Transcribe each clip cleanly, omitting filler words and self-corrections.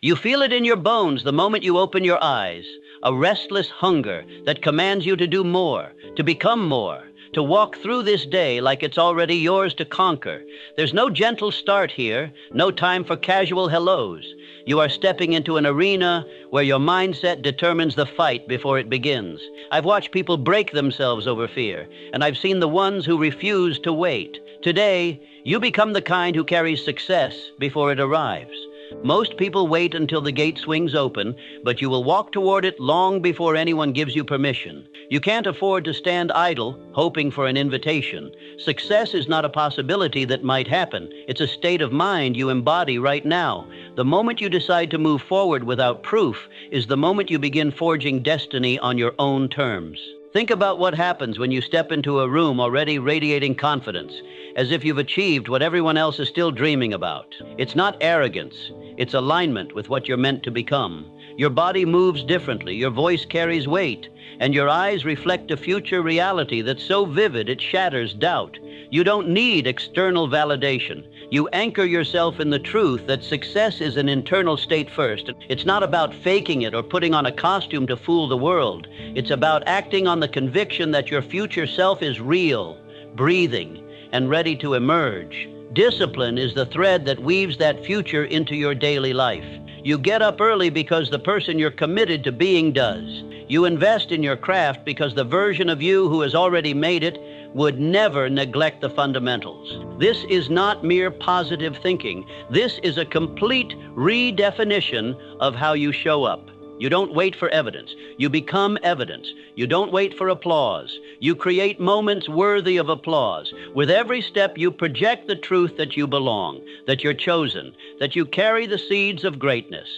You feel it in your bones the moment you open your eyes, a restless hunger that commands you to do more, to become more, to walk through this day like it's already yours to conquer. There's no gentle start here, no time for casual hellos. You are stepping into an arena where your mindset determines the fight before it begins. I've watched people break themselves over fear, and I've seen the ones who refuse to wait. Today, you become the kind who carries success before it arrives. Most people wait until the gate swings open, but you will walk toward it long before anyone gives you permission. You can't afford to stand idle, hoping for an invitation. Success is not a possibility that might happen. It's a state of mind you embody right now. The moment you decide to move forward without proof is the moment you begin forging destiny on your own terms. Think about what happens when you step into a room already radiating confidence, as if you've achieved what everyone else is still dreaming about. It's not arrogance, it's alignment with what you're meant to become. Your body moves differently, your voice carries weight, and your eyes reflect a future reality that's so vivid it shatters doubt. You don't need external validation. You anchor yourself in the truth that success is an internal state first. It's not about faking it or putting on a costume to fool the world. It's about acting on the conviction that your future self is real, breathing, and ready to emerge. Discipline is the thread that weaves that future into your daily life. You get up early because the person you're committed to being does. You invest in your craft because the version of you who has already made it would never neglect the fundamentals. This is not mere positive thinking. This is a complete redefinition of how you show up. You don't wait for evidence. You become evidence. You don't wait for applause. You create moments worthy of applause. With every step, you project the truth that you belong, that you're chosen, that you carry the seeds of greatness.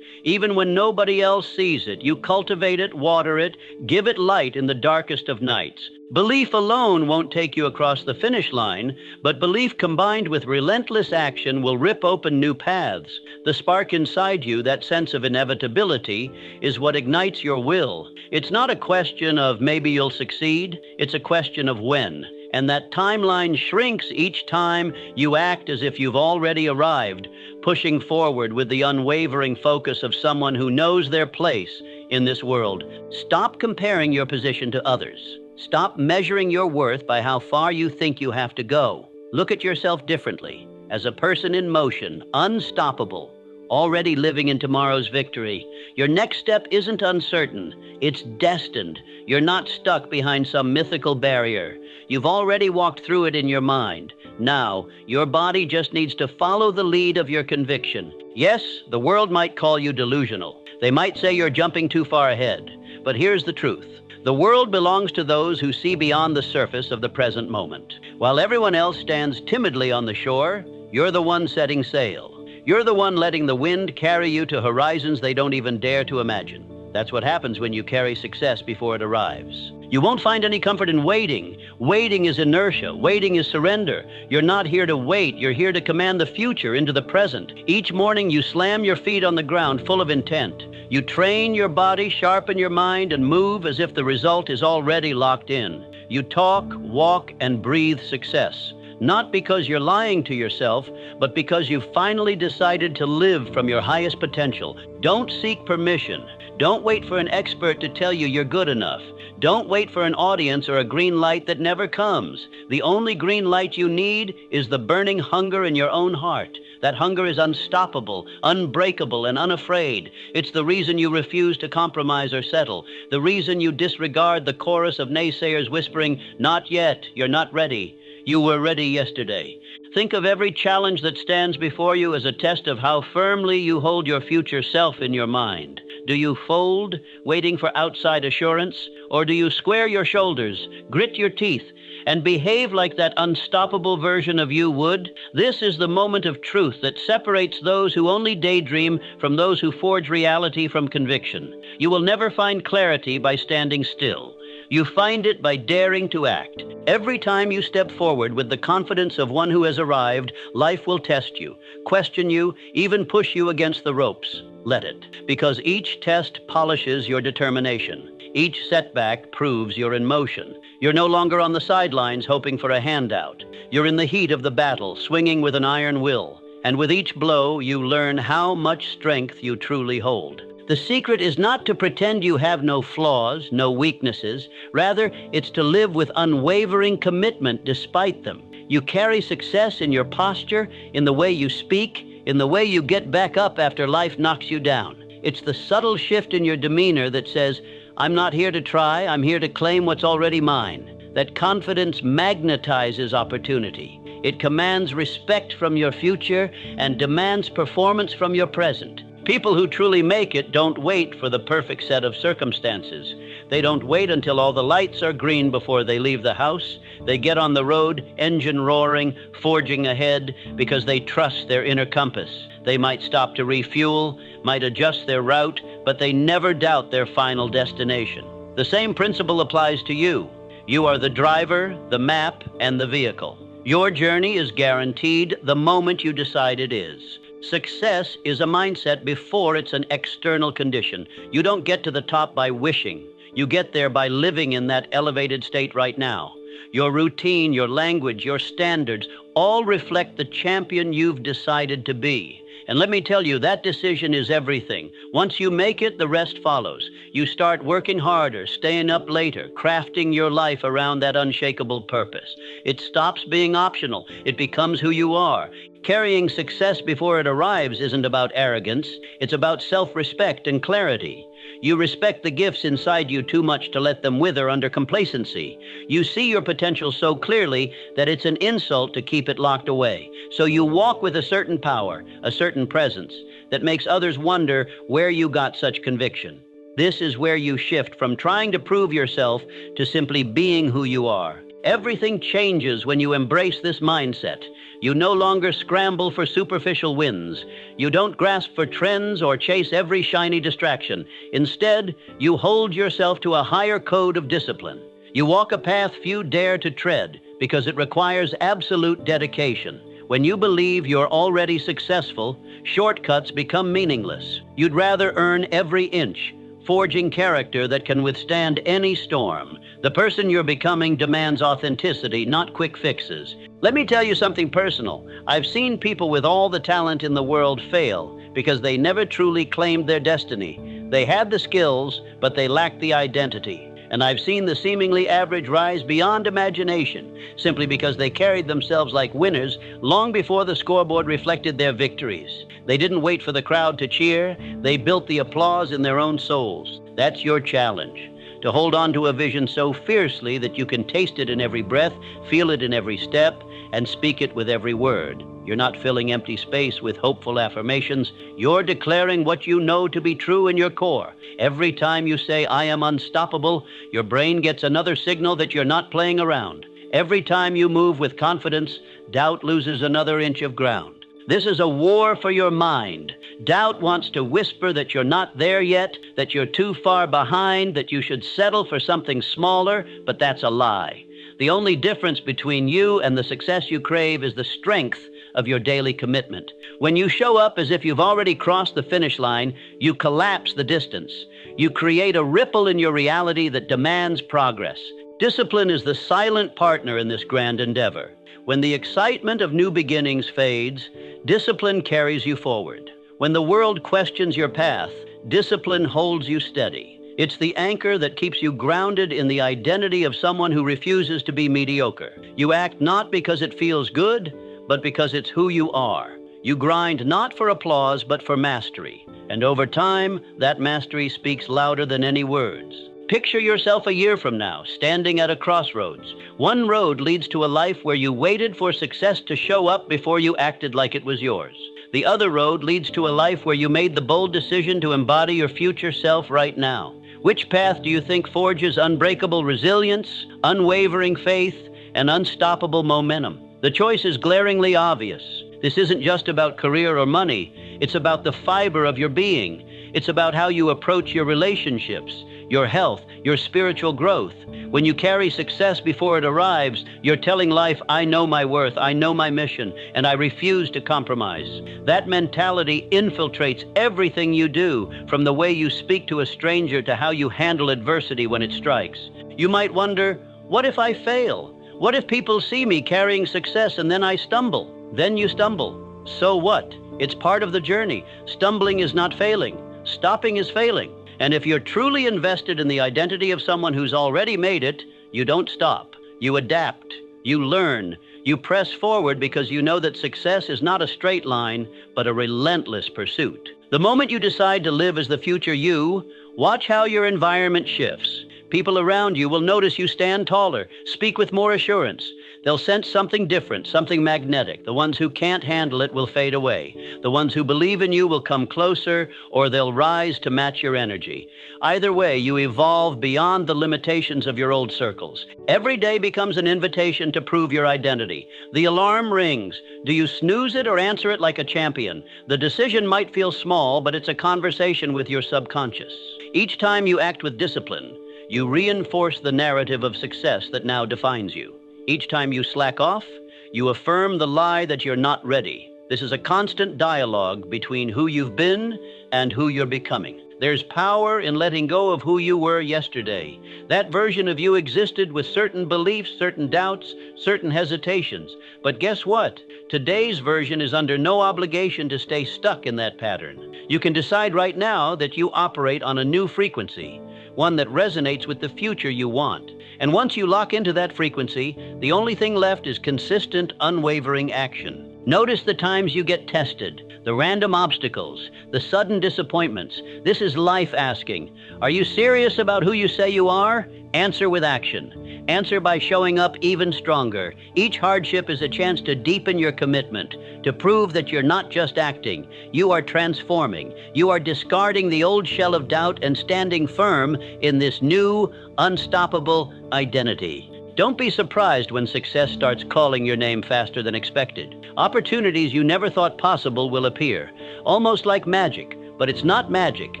Even when nobody else sees it, you cultivate it, water it, give it light in the darkest of nights. Belief alone won't take you across the finish line, but belief combined with relentless action will rip open new paths. The spark inside you, that sense of inevitability, is what ignites your will. It's not a question of maybe you'll succeed, it's a question of when. And that timeline shrinks each time you act as if you've already arrived, pushing forward with the unwavering focus of someone who knows their place in this world. Stop comparing your position to others. Stop measuring your worth by how far you think you have to go. Look at yourself differently, as a person in motion, unstoppable, already living in tomorrow's victory. Your next step isn't uncertain, it's destined. You're not stuck behind some mythical barrier. You've already walked through it in your mind. Now, your body just needs to follow the lead of your conviction. Yes, the world might call you delusional. They might say you're jumping too far ahead. But here's the truth. The world belongs to those who see beyond the surface of the present moment. While everyone else stands timidly on the shore, you're the one setting sail. You're the one letting the wind carry you to horizons they don't even dare to imagine. That's what happens when you carry success before it arrives. You won't find any comfort in waiting. Waiting is inertia. Waiting is surrender. You're not here to wait. You're here to command the future into the present. Each morning you slam your feet on the ground full of intent. You train your body, sharpen your mind, and move as if the result is already locked in. You talk, walk, and breathe success. Not because you're lying to yourself, but because you've finally decided to live from your highest potential. Don't seek permission. Don't wait for an expert to tell you you're good enough. Don't wait for an audience or a green light that never comes. The only green light you need is the burning hunger in your own heart. That hunger is unstoppable, unbreakable, and unafraid. It's the reason you refuse to compromise or settle. The reason you disregard the chorus of naysayers whispering, "Not yet, you're not ready." You were ready yesterday. Think of every challenge that stands before you as a test of how firmly you hold your future self in your mind. Do you fold, waiting for outside assurance? Or do you square your shoulders, grit your teeth, and behave like that unstoppable version of you would? This is the moment of truth that separates those who only daydream from those who forge reality from conviction. You will never find clarity by standing still. You find it by daring to act. Every time you step forward with the confidence of one who has arrived, life will test you, question you, even push you against the ropes. Let it, because each test polishes your determination. Each setback proves you're in motion. You're no longer on the sidelines hoping for a handout. You're in the heat of the battle, swinging with an iron will. And with each blow, you learn how much strength you truly hold. The secret is not to pretend you have no flaws, no weaknesses. Rather, it's to live with unwavering commitment despite them. You carry success in your posture, in the way you speak, in the way you get back up after life knocks you down. It's the subtle shift in your demeanor that says, I'm not here to try, I'm here to claim what's already mine. That confidence magnetizes opportunity. It commands respect from your future and demands performance from your present. People who truly make it don't wait for the perfect set of circumstances. They don't wait until all the lights are green before they leave the house. They get on the road, engine roaring, forging ahead, because they trust their inner compass. They might stop to refuel, might adjust their route, but they never doubt their final destination. The same principle applies to you. You are the driver, the map, and the vehicle. Your journey is guaranteed the moment you decide it is. Success is a mindset before it's an external condition. You don't get to the top by wishing. You get there by living in that elevated state right now. Your routine, your language, your standards all reflect the champion you've decided to be. And let me tell you, that decision is everything. Once you make it, the rest follows. You start working harder, staying up later, crafting your life around that unshakable purpose. It stops being optional. It becomes who you are. Carrying success before it arrives isn't about arrogance. It's about self-respect and clarity. You respect the gifts inside you too much to let them wither under complacency. You see your potential so clearly that it's an insult to keep it locked away. So you walk with a certain power, a certain presence, that makes others wonder where you got such conviction. This is where you shift from trying to prove yourself to simply being who you are. Everything changes when you embrace this mindset. You no longer scramble for superficial wins. You don't grasp for trends or chase every shiny distraction. Instead, you hold yourself to a higher code of discipline. You walk a path few dare to tread because it requires absolute dedication. When you believe you're already successful, shortcuts become meaningless. You'd rather earn every inch, forging character that can withstand any storm. The person you're becoming demands authenticity, not quick fixes. Let me tell you something personal. I've seen people with all the talent in the world fail because they never truly claimed their destiny. They had the skills, but they lacked the identity. And I've seen the seemingly average rise beyond imagination simply because they carried themselves like winners long before the scoreboard reflected their victories. They didn't wait for the crowd to cheer. They built the applause in their own souls. That's your challenge. To hold on to a vision so fiercely that you can taste it in every breath, feel it in every step, and speak it with every word. You're not filling empty space with hopeful affirmations. You're declaring what you know to be true in your core. Every time you say, I am unstoppable, your brain gets another signal that you're not playing around. Every time you move with confidence, doubt loses another inch of ground. This is a war for your mind. Doubt wants to whisper that you're not there yet, that you're too far behind, that you should settle for something smaller, but that's a lie. The only difference between you and the success you crave is the strength of your daily commitment. When you show up as if you've already crossed the finish line, you collapse the distance. You create a ripple in your reality that demands progress. Discipline is the silent partner in this grand endeavor. When the excitement of new beginnings fades, discipline carries you forward. When the world questions your path, discipline holds you steady. It's the anchor that keeps you grounded in the identity of someone who refuses to be mediocre. You act not because it feels good, but because it's who you are. You grind not for applause, but for mastery. And over time, that mastery speaks louder than any words. Picture yourself a year from now, standing at a crossroads. One road leads to a life where you waited for success to show up before you acted like it was yours. The other road leads to a life where you made the bold decision to embody your future self right now. Which path do you think forges unbreakable resilience, unwavering faith, and unstoppable momentum? The choice is glaringly obvious. This isn't just about career or money. It's about the fiber of your being. It's about how you approach your relationships, your health, your spiritual growth. When you carry success before it arrives, you're telling life, I know my worth, I know my mission, and I refuse to compromise. That mentality infiltrates everything you do, from the way you speak to a stranger to how you handle adversity when it strikes. You might wonder, what if I fail? What if people see me carrying success and then I stumble? Then you stumble. So what? It's part of the journey. Stumbling is not failing. Stopping is failing. And if you're truly invested in the identity of someone who's already made it, you don't stop. You adapt. You learn. You press forward because you know that success is not a straight line, but a relentless pursuit. The moment you decide to live as the future you, watch how your environment shifts. People around you will notice you stand taller, speak with more assurance. They'll sense something different, something magnetic. The ones who can't handle it will fade away. The ones who believe in you will come closer, or they'll rise to match your energy. Either way, you evolve beyond the limitations of your old circles. Every day becomes an invitation to prove your identity. The alarm rings. Do you snooze it or answer it like a champion? The decision might feel small, but it's a conversation with your subconscious. Each time you act with discipline, you reinforce the narrative of success that now defines you. Each time you slack off, you affirm the lie that you're not ready. This is a constant dialogue between who you've been and who you're becoming. There's power in letting go of who you were yesterday. That version of you existed with certain beliefs, certain doubts, certain hesitations. But guess what? Today's version is under no obligation to stay stuck in that pattern. You can decide right now that you operate on a new frequency, one that resonates with the future you want. And once you lock into that frequency, the only thing left is consistent, unwavering action. Notice the times you get tested, the random obstacles, the sudden disappointments. This is life asking, are you serious about who you say you are? Answer with action. Answer by showing up even stronger. Each hardship is a chance to deepen your commitment, to prove that you're not just acting, you are transforming. You are discarding the old shell of doubt and standing firm in this new, unstoppable identity. Don't be surprised when success starts calling your name faster than expected. Opportunities you never thought possible will appear, almost like magic, but it's not magic,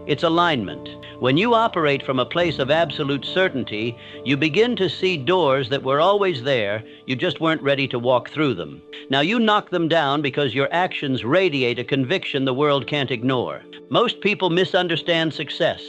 it's alignment. When you operate from a place of absolute certainty, you begin to see doors that were always there, you just weren't ready to walk through them. Now you knock them down because your actions radiate a conviction the world can't ignore. Most people misunderstand success.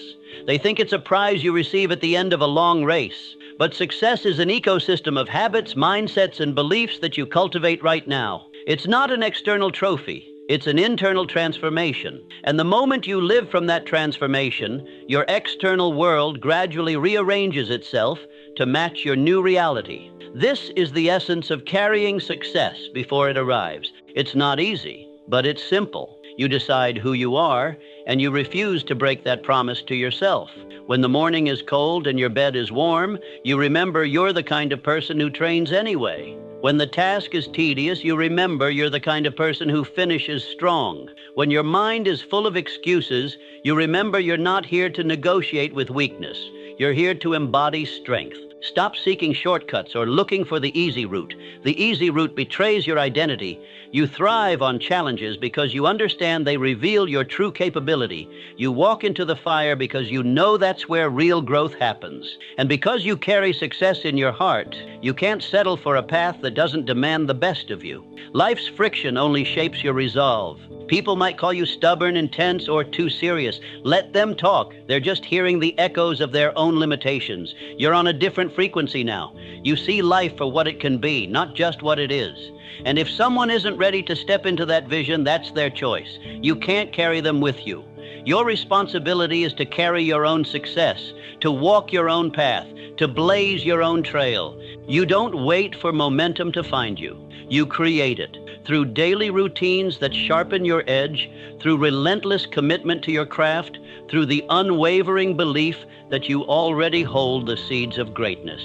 They think it's a prize you receive at the end of a long race. But success is an ecosystem of habits, mindsets, and beliefs that you cultivate right now. It's not an external trophy. It's an internal transformation. And the moment you live from that transformation, your external world gradually rearranges itself to match your new reality. This is the essence of carrying success before it arrives. It's not easy, but it's simple. You decide who you are, and you refuse to break that promise to yourself. When the morning is cold and your bed is warm, you remember you're the kind of person who trains anyway. When the task is tedious, you remember you're the kind of person who finishes strong. When your mind is full of excuses, you remember you're not here to negotiate with weakness. You're here to embody strength. Stop seeking shortcuts or looking for the easy route. The easy route betrays your identity. You thrive on challenges because you understand they reveal your true capability. You walk into the fire because you know that's where real growth happens. And because you carry success in your heart, you can't settle for a path that doesn't demand the best of you. Life's friction only shapes your resolve. People might call you stubborn, intense, or too serious. Let them talk. They're just hearing the echoes of their own limitations. You're on a different frequency now. You see life for what it can be, not just what it is. And if someone isn't ready to step into that vision, that's their choice. You can't carry them with you. Your responsibility is to carry your own success, to walk your own path, to blaze your own trail. You don't wait for momentum to find you. You create it. Through daily routines that sharpen your edge, through relentless commitment to your craft, through the unwavering belief that you already hold the seeds of greatness.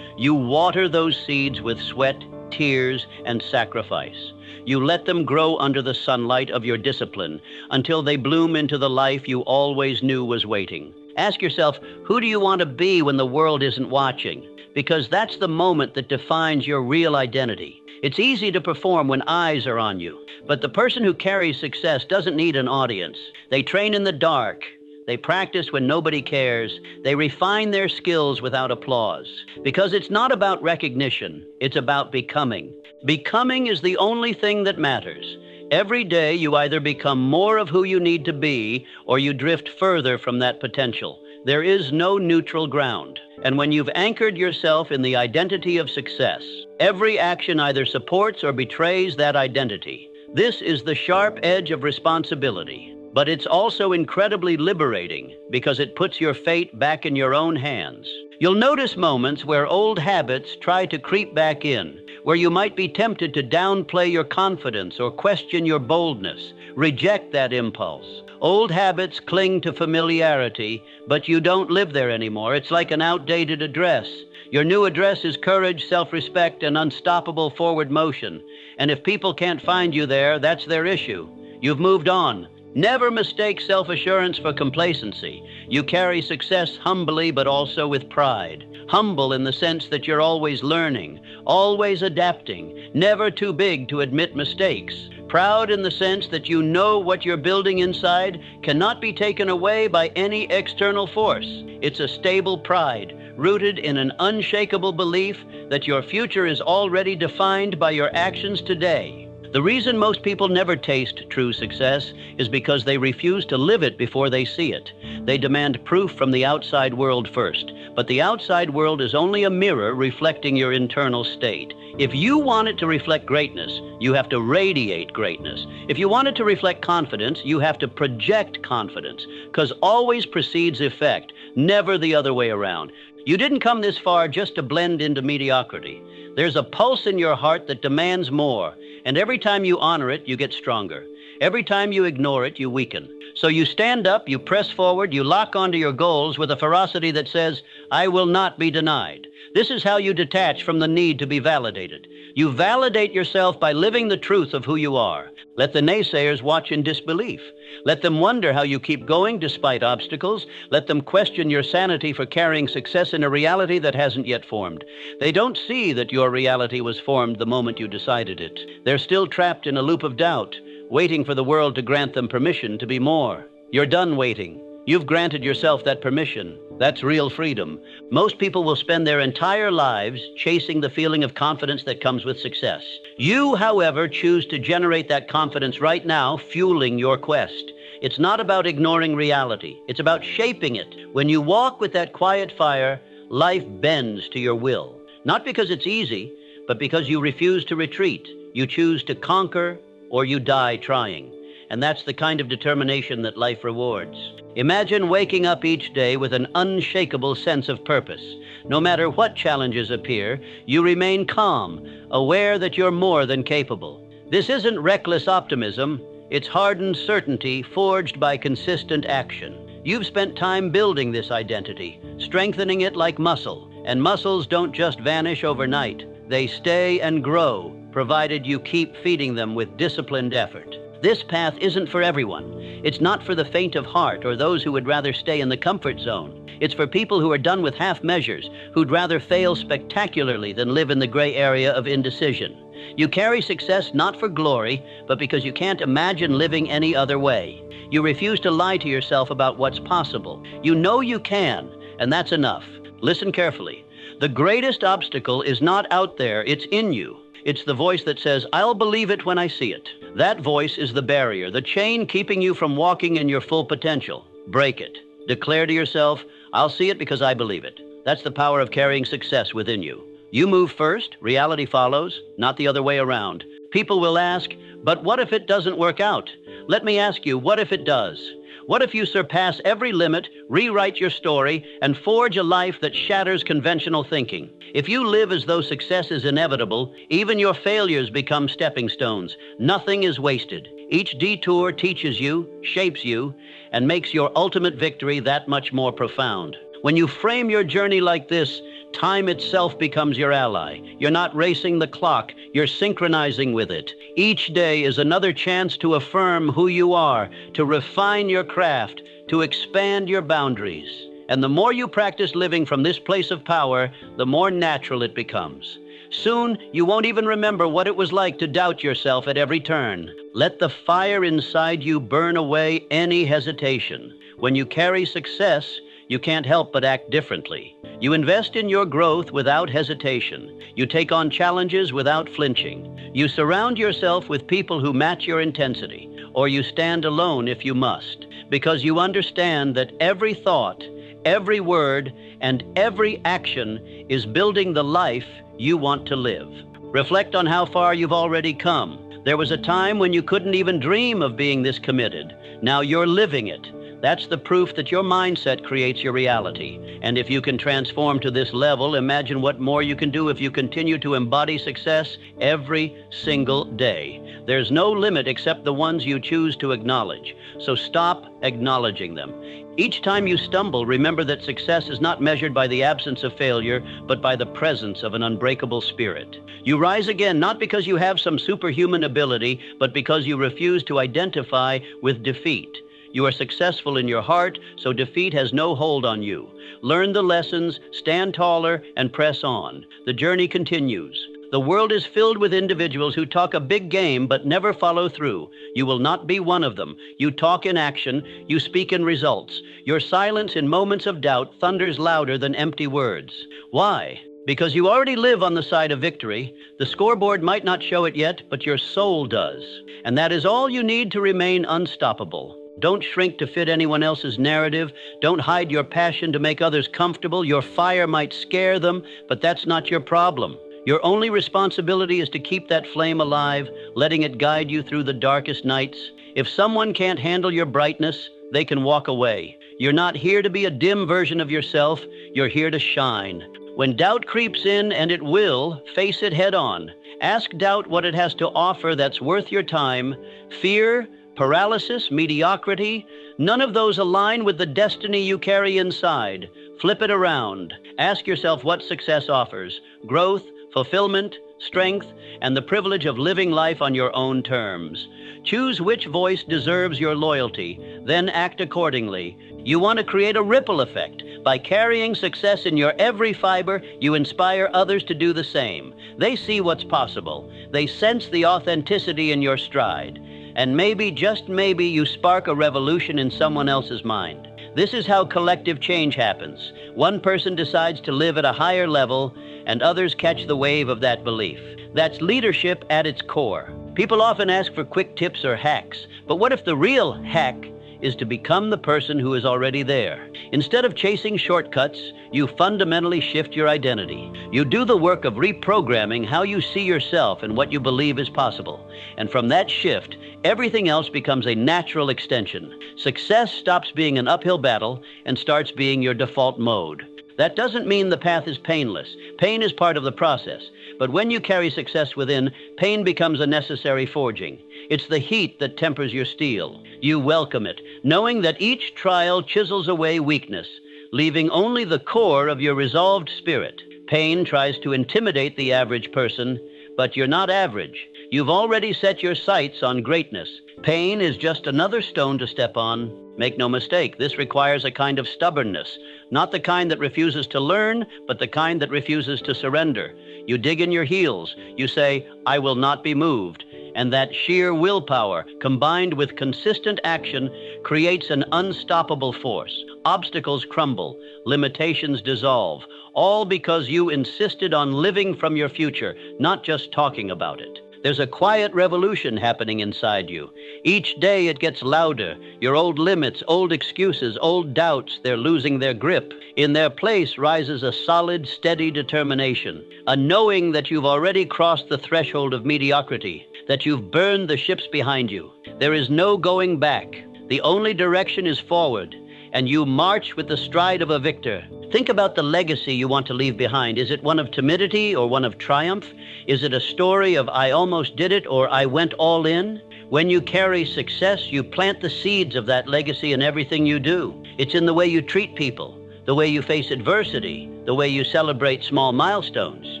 You water those seeds with sweat, tears, and sacrifice. You let them grow under the sunlight of your discipline until they bloom into the life you always knew was waiting. Ask yourself, who do you want to be when the world isn't watching? Because that's the moment that defines your real identity. It's easy to perform when eyes are on you, but the person who carries success doesn't need an audience. They train in the dark. They practice when nobody cares. They refine their skills without applause. Because it's not about recognition, it's about becoming. Becoming is the only thing that matters. Every day you either become more of who you need to be, or you drift further from that potential. There is no neutral ground. And when you've anchored yourself in the identity of success, every action either supports or betrays that identity. This is the sharp edge of responsibility, but it's also incredibly liberating because it puts your fate back in your own hands. You'll notice moments where old habits try to creep back in, where you might be tempted to downplay your confidence or question your boldness. Reject that impulse. Old habits cling to familiarity, but you don't live there anymore. It's like an outdated address. Your new address is courage, self-respect, and unstoppable forward motion. And if people can't find you there, that's their issue. You've moved on. Never mistake self-assurance for complacency. You carry success humbly, but also with pride. Humble in the sense that you're always learning, always adapting, never too big to admit mistakes. Proud in the sense that you know what you're building inside cannot be taken away by any external force. It's a stable pride, rooted in an unshakable belief that your future is already defined by your actions today. The reason most people never taste true success is because they refuse to live it before they see it. They demand proof from the outside world first, but the outside world is only a mirror reflecting your internal state. If you want it to reflect greatness, you have to radiate greatness. If you want it to reflect confidence, you have to project confidence, because always precedes effect, never the other way around. You didn't come this far just to blend into mediocrity. There's a pulse in your heart that demands more, and every time you honor it, you get stronger. Every time you ignore it, you weaken. So you stand up, you press forward, you lock onto your goals with a ferocity that says, I will not be denied. This is how you detach from the need to be validated. You validate yourself by living the truth of who you are. Let the naysayers watch in disbelief. Let them wonder how you keep going despite obstacles. Let them question your sanity for carrying success in a reality that hasn't yet formed. They don't see that your reality was formed the moment you decided it. They're still trapped in a loop of doubt, waiting for the world to grant them permission to be more. You're done waiting. You've granted yourself that permission. That's real freedom. Most people will spend their entire lives chasing the feeling of confidence that comes with success. You, however, choose to generate that confidence right now, fueling your quest. It's not about ignoring reality. It's about shaping it. When you walk with that quiet fire, life bends to your will. Not because it's easy, but because you refuse to retreat. You choose to conquer, or you die trying. And that's the kind of determination that life rewards. Imagine waking up each day with an unshakable sense of purpose. No matter what challenges appear, you remain calm, aware that you're more than capable. This isn't reckless optimism, it's hardened certainty forged by consistent action. You've spent time building this identity, strengthening it like muscle. And muscles don't just vanish overnight. They stay and grow, provided you keep feeding them with disciplined effort. This path isn't for everyone. It's not for the faint of heart or those who would rather stay in the comfort zone. It's for people who are done with half measures, who'd rather fail spectacularly than live in the gray area of indecision. You carry success not for glory, but because you can't imagine living any other way. You refuse to lie to yourself about what's possible. You know you can, and that's enough. Listen carefully. The greatest obstacle is not out there, it's in you. It's the voice that says, I'll believe it when I see it. That voice is the barrier, the chain keeping you from walking in your full potential. Break it. Declare to yourself, I'll see it because I believe it. That's the power of carrying success within you. You move first, reality follows, not the other way around. People will ask, but what if it doesn't work out? Let me ask you, what if it does? What if you surpass every limit, rewrite your story, and forge a life that shatters conventional thinking? If you live as though success is inevitable, even your failures become stepping stones. Nothing is wasted. Each detour teaches you, shapes you, and makes your ultimate victory that much more profound. When you frame your journey like this, time itself becomes your ally. You're not racing the clock, you're synchronizing with it. Each day is another chance to affirm who you are, to refine your craft, to expand your boundaries. And the more you practice living from this place of power, the more natural it becomes. Soon, you won't even remember what it was like to doubt yourself at every turn. Let the fire inside you burn away any hesitation. When you carry success, you can't help but act differently. You invest in your growth without hesitation. You take on challenges without flinching. You surround yourself with people who match your intensity, or you stand alone if you must, because you understand that every thought, every word, and every action is building the life you want to live. Reflect on how far you've already come. There was a time when you couldn't even dream of being this committed. Now you're living it. That's the proof that your mindset creates your reality. And if you can transform to this level, imagine what more you can do if you continue to embody success every single day. There's no limit except the ones you choose to acknowledge. So stop acknowledging them. Each time you stumble, remember that success is not measured by the absence of failure, but by the presence of an unbreakable spirit. You rise again not because you have some superhuman ability, but because you refuse to identify with defeat. You are successful in your heart, so defeat has no hold on you. Learn the lessons, stand taller, and press on. The journey continues. The world is filled with individuals who talk a big game but never follow through. You will not be one of them. You talk in action, you speak in results. Your silence in moments of doubt thunders louder than empty words. Why? Because you already live on the side of victory. The scoreboard might not show it yet, but your soul does. And that is all you need to remain unstoppable. Don't shrink to fit anyone else's narrative. Don't hide your passion to make others comfortable. Your fire might scare them, but that's not your problem. Your only responsibility is to keep that flame alive, letting it guide you through the darkest nights. If someone can't handle your brightness, they can walk away. You're not here to be a dim version of yourself. You're here to shine. When doubt creeps in, and it will, face it head on. Ask doubt what it has to offer that's worth your time. Fear, paralysis, mediocrity, none of those align with the destiny you carry inside. Flip it around. Ask yourself what success offers: growth, fulfillment, strength, and the privilege of living life on your own terms. Choose which voice deserves your loyalty, then act accordingly. You want to create a ripple effect. By carrying success in your every fiber, you inspire others to do the same. They see what's possible. They sense the authenticity in your stride. And maybe, just maybe, you spark a revolution in someone else's mind. This is how collective change happens. One person decides to live at a higher level, and others catch the wave of that belief. That's leadership at its core. People often ask for quick tips or hacks, but what if the real hack is to become the person who is already there? Instead of chasing shortcuts, you fundamentally shift your identity. You do the work of reprogramming how you see yourself and what you believe is possible. And from that shift, everything else becomes a natural extension. Success stops being an uphill battle and starts being your default mode. That doesn't mean the path is painless. Pain is part of the process. But when you carry success within, pain becomes a necessary forging. It's the heat that tempers your steel. You welcome it, knowing that each trial chisels away weakness, leaving only the core of your resolved spirit. Pain tries to intimidate the average person, but you're not average. You've already set your sights on greatness. Pain is just another stone to step on. Make no mistake, this requires a kind of stubbornness, not the kind that refuses to learn, but the kind that refuses to surrender. You dig in your heels. You say, "I will not be moved." And that sheer willpower, combined with consistent action, creates an unstoppable force. Obstacles crumble, limitations dissolve, all because you insisted on living from your future, not just talking about it. There's a quiet revolution happening inside you. Each day it gets louder. Your old limits, old excuses, old doubts, they're losing their grip. In their place rises a solid, steady determination, a knowing that you've already crossed the threshold of mediocrity, that you've burned the ships behind you. There is no going back. The only direction is forward, and you march with the stride of a victor. Think about the legacy you want to leave behind. Is it one of timidity or one of triumph? Is it a story of "I almost did it" or "I went all in"? When you carry success, you plant the seeds of that legacy in everything you do. It's in the way you treat people, the way you face adversity, the way you celebrate small milestones.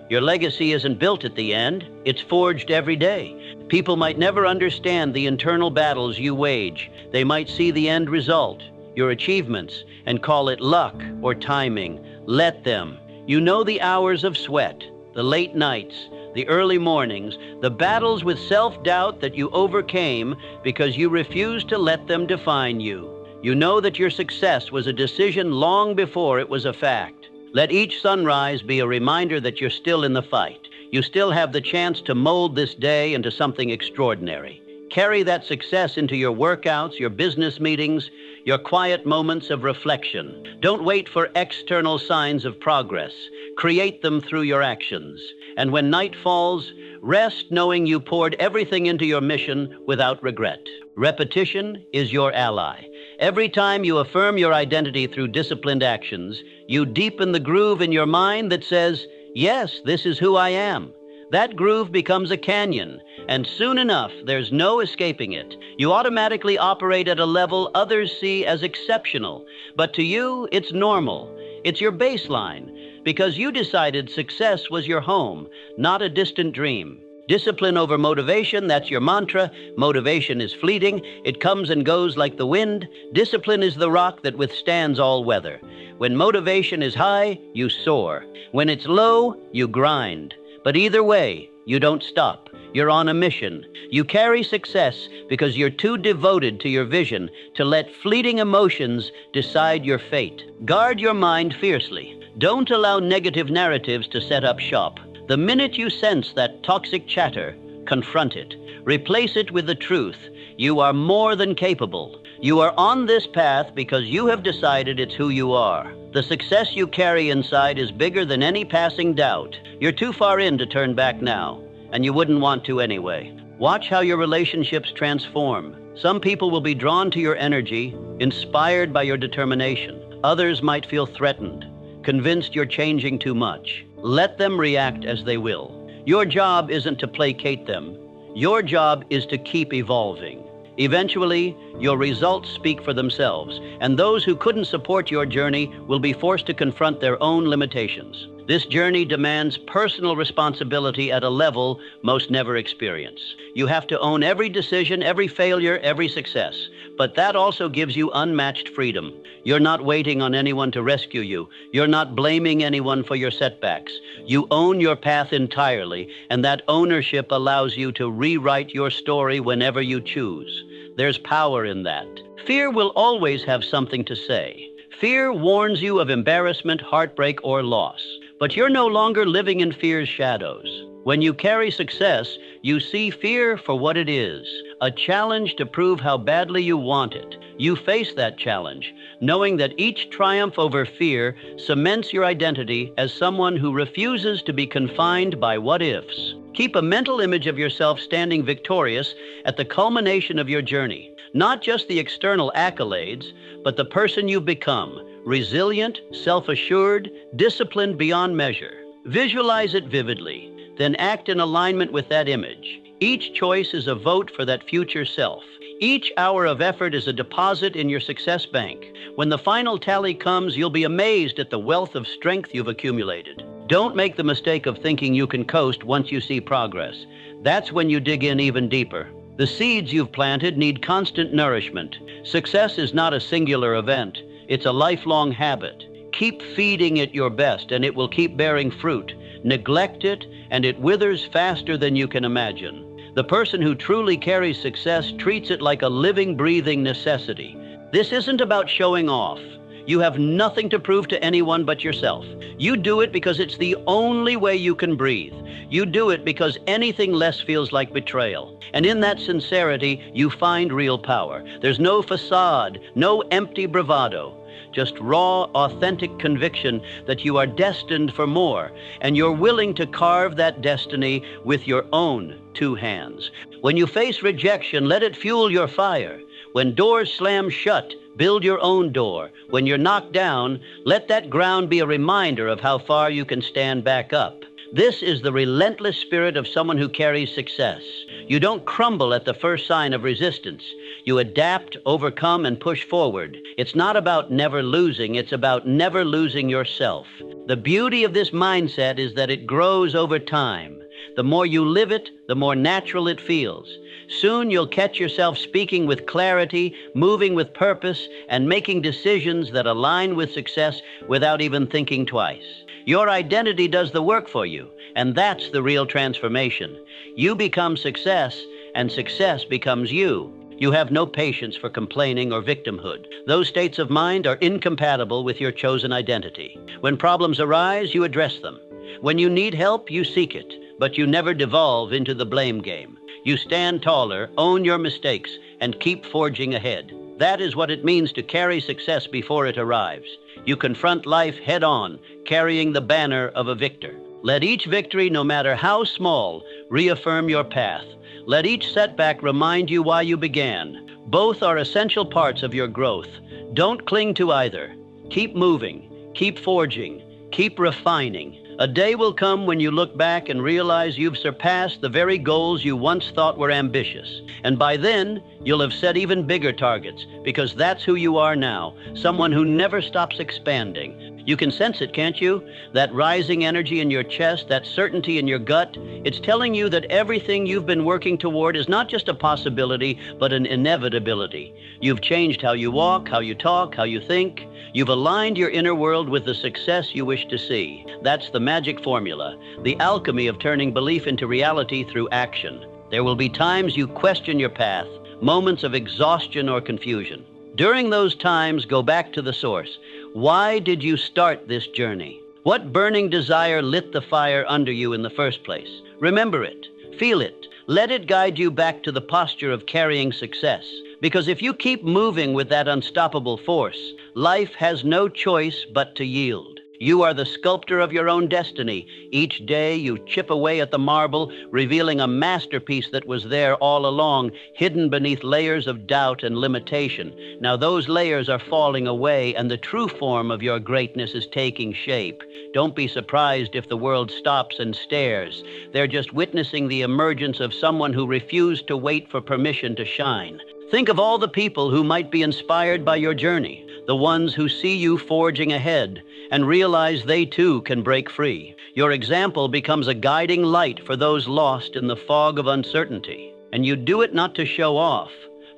Your legacy isn't built at the end, it's forged every day. People might never understand the internal battles you wage. They might see the end result, your achievements, and call it luck or timing. Let them. You know the hours of sweat, the late nights, the early mornings, the battles with self-doubt that you overcame because you refused to let them define you. You know that your success was a decision long before it was a fact. Let each sunrise be a reminder that you're still in the fight. You still have the chance to mold this day into something extraordinary. Carry that success into your workouts, your business meetings, your quiet moments of reflection. Don't wait for external signs of progress. Create them through your actions. And when night falls, rest knowing you poured everything into your mission without regret. Repetition is your ally. Every time you affirm your identity through disciplined actions, you deepen the groove in your mind that says, yes, this is who I am. That groove becomes a canyon, and soon enough, there's no escaping it. You automatically operate at a level others see as exceptional, but to you, it's normal. It's your baseline, because you decided success was your home, not a distant dream. Discipline over motivation, that's your mantra. Motivation is fleeting. It comes and goes like the wind. Discipline is the rock that withstands all weather. When motivation is high, you soar. When it's low, you grind. But either way, you don't stop. You're on a mission. You carry success because you're too devoted to your vision to let fleeting emotions decide your fate. Guard your mind fiercely. Don't allow negative narratives to set up shop. The minute you sense that toxic chatter, confront it. Replace it with the truth. You are more than capable. You are on this path because you have decided it's who you are. The success you carry inside is bigger than any passing doubt. You're too far in to turn back now, and you wouldn't want to anyway. Watch how your relationships transform. Some people will be drawn to your energy, inspired by your determination. Others might feel threatened, convinced you're changing too much. Let them react as they will. Your job isn't to placate them. Your job is to keep evolving. Eventually, your results speak for themselves, and those who couldn't support your journey will be forced to confront their own limitations. This journey demands personal responsibility at a level most never experience. You have to own every decision, every failure, every success. But that also gives you unmatched freedom. You're not waiting on anyone to rescue you. You're not blaming anyone for your setbacks. You own your path entirely, and that ownership allows you to rewrite your story whenever you choose. There's power in that. Fear will always have something to say. Fear warns you of embarrassment, heartbreak, or loss. But you're no longer living in fear's shadows. When you carry success, you see fear for what it is, a challenge to prove how badly you want it. You face that challenge, knowing that each triumph over fear cements your identity as someone who refuses to be confined by what-ifs. Keep a mental image of yourself standing victorious at the culmination of your journey. Not just the external accolades, but the person you've become, resilient, self-assured, disciplined beyond measure. Visualize it vividly, then act in alignment with that image. Each choice is a vote for that future self. Each hour of effort is a deposit in your success bank. When the final tally comes, you'll be amazed at the wealth of strength you've accumulated. Don't make the mistake of thinking you can coast once you see progress. That's when you dig in even deeper. The seeds you've planted need constant nourishment. Success is not a singular event. It's a lifelong habit. Keep feeding it your best, and it will keep bearing fruit. Neglect it, and it withers faster than you can imagine. The person who truly carries success treats it like a living, breathing necessity. This isn't about showing off. You have nothing to prove to anyone but yourself. You do it because it's the only way you can breathe. You do it because anything less feels like betrayal. And in that sincerity, you find real power. There's no facade, no empty bravado. Just raw, authentic conviction that you are destined for more, and you're willing to carve that destiny with your own two hands. When you face rejection, let it fuel your fire. When doors slam shut, build your own door. When you're knocked down, let that ground be a reminder of how far you can stand back up. This is the relentless spirit of someone who carries success. You don't crumble at the first sign of resistance. You adapt, overcome, and push forward. It's not about never losing, it's about never losing yourself. The beauty of this mindset is that it grows over time. The more you live it, the more natural it feels. Soon you'll catch yourself speaking with clarity, moving with purpose, and making decisions that align with success without even thinking twice. Your identity does the work for you, and that's the real transformation. You become success, and success becomes you. You have no patience for complaining or victimhood. Those states of mind are incompatible with your chosen identity. When problems arise, you address them. When you need help, you seek it, but you never devolve into the blame game. You stand taller, own your mistakes, and keep forging ahead. That is what it means to carry success before it arrives. You confront life head-on, carrying the banner of a victor. Let each victory, no matter how small, reaffirm your path. Let each setback remind you why you began. Both are essential parts of your growth. Don't cling to either. Keep moving, keep forging, keep refining. A day will come when you look back and realize you've surpassed the very goals you once thought were ambitious. And by then, you'll have set even bigger targets, because that's who you are now, someone who never stops expanding. You can sense it, can't you? That rising energy in your chest, that certainty in your gut. It's telling you that everything you've been working toward is not just a possibility, but an inevitability. You've changed how you walk, how you talk, how you think. You've aligned your inner world with the success you wish to see. That's the magic formula, the alchemy of turning belief into reality through action. There will be times you question your path, moments of exhaustion or confusion. During those times, go back to the source. Why did you start this journey? What burning desire lit the fire under you in the first place? Remember it, feel it, let it guide you back to the posture of carrying success. Because if you keep moving with that unstoppable force, life has no choice but to yield. You are the sculptor of your own destiny. Each day you chip away at the marble, revealing a masterpiece that was there all along, hidden beneath layers of doubt and limitation. Now those layers are falling away, and the true form of your greatness is taking shape. Don't be surprised if the world stops and stares. They're just witnessing the emergence of someone who refused to wait for permission to shine. Think of all the people who might be inspired by your journey, the ones who see you forging ahead and realize they too can break free. Your example becomes a guiding light for those lost in the fog of uncertainty. And you do it not to show off,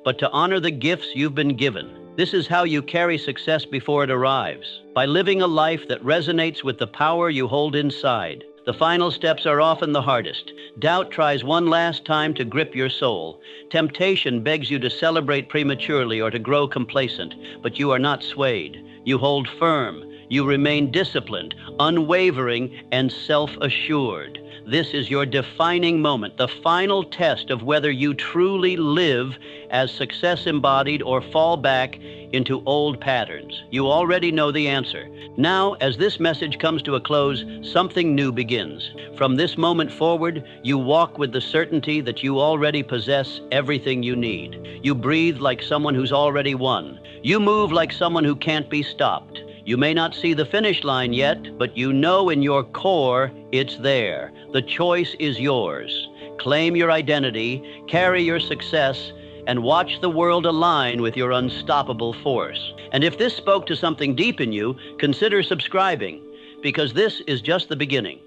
but to honor the gifts you've been given. This is how you carry success before it arrives, by living a life that resonates with the power you hold inside. The final steps are often the hardest. Doubt tries one last time to grip your soul. Temptation begs you to celebrate prematurely or to grow complacent, but you are not swayed. You hold firm. You remain disciplined, unwavering, and self-assured. This is your defining moment, the final test of whether you truly live as success embodied or fall back into old patterns. You already know the answer. Now, as this message comes to a close, something new begins. From this moment forward, you walk with the certainty that you already possess everything you need. You breathe like someone who's already won. You move like someone who can't be stopped. You may not see the finish line yet, but you know in your core it's there. The choice is yours. Claim your identity, carry your success, and watch the world align with your unstoppable force. And if this spoke to something deep in you, consider subscribing, because this is just the beginning.